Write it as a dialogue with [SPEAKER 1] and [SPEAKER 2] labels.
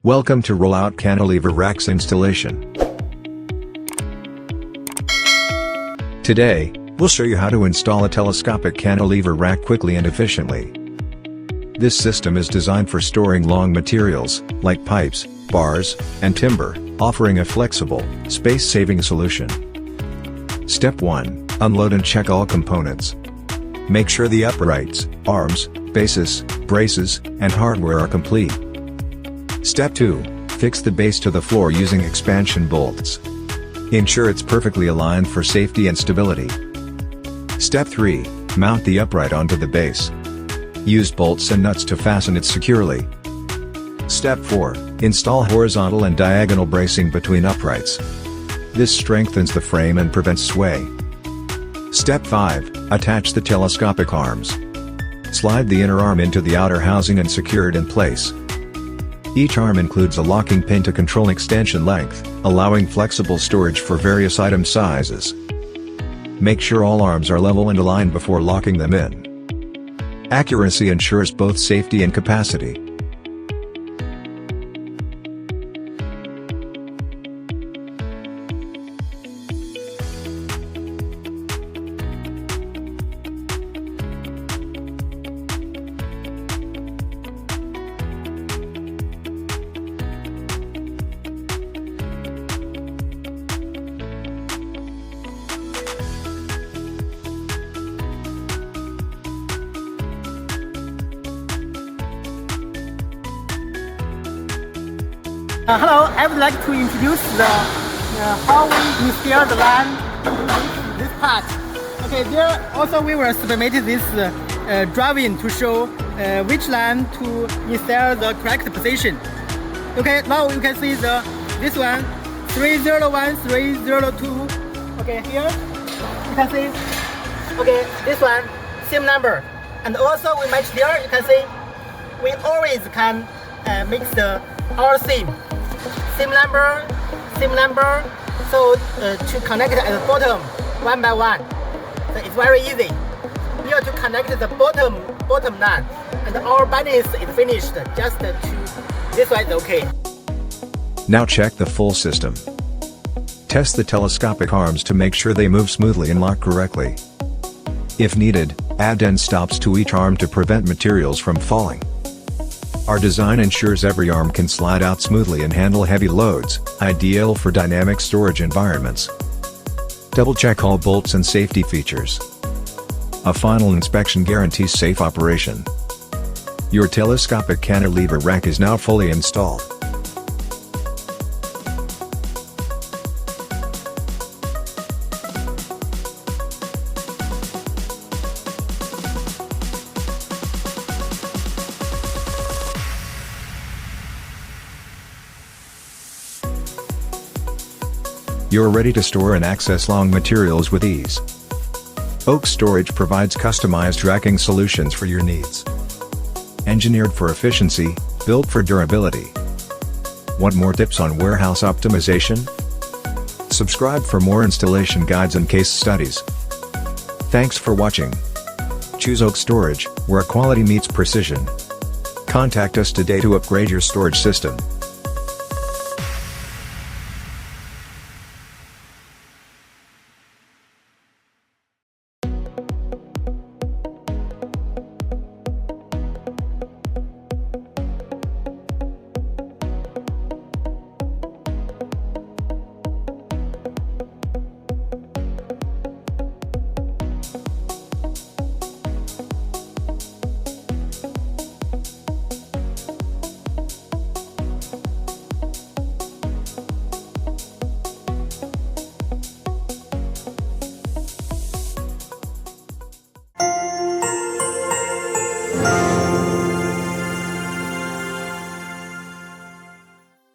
[SPEAKER 1] Welcome to Rollout Cantilever Racks installation. Today, we'll show you how to install a telescopic cantilever rack quickly and efficiently. This system is designed for storing long materials, like pipes, bars, and timber, offering a flexible, space-saving solution. Step 1. Unload and check all components. Make sure the uprights, arms, bases, braces, and hardware are complete. Step 2. Fix the base to the floor using expansion bolts. Ensure it's perfectly aligned for safety and stability. Step 3. Mount the upright onto the base. Use bolts and nuts to fasten it securely. Step 4. Install horizontal and diagonal bracing between uprights. This strengthens the frame and prevents sway. Step 5. Attach the telescopic arms. Slide the inner arm into the outer housing and secure it in place. Each arm includes a locking pin to control extension length, allowing flexible storage for various item sizes. Make sure all arms are level and aligned before locking them in. Accuracy ensures both safety and capacity.
[SPEAKER 2] Hello, I would like to introduce how we install the LAN this part. Okay, there also we will submit this drawing to show which LAN to install the correct position. Okay, now you can see this one 301 302. Okay, here you can see. Okay, this one same number, and also we match there. You can see we always can mix our same number, so to connect at the bottom one by one, so it's very easy. You have to connect the bottom LAN, and our binding is finished. Just to this one is okay.
[SPEAKER 1] Now check the full system. Test the telescopic arms to make sure they move smoothly and lock correctly. If needed, add end stops to each arm to prevent materials from falling. Our design ensures every arm can slide out smoothly and handle heavy loads, ideal for dynamic storage environments. Double-check all bolts and safety features. A final inspection guarantees safe operation. Your telescopic cantilever rack is now fully installed. You're ready to store and access long materials with ease. OKE Storage provides customized racking solutions for your needs. Engineered for efficiency, built for durability. Want more tips on warehouse optimization? Subscribe for more installation guides and case studies. Thanks for watching. Choose OKE Storage, where quality meets precision. Contact us today to upgrade your storage system.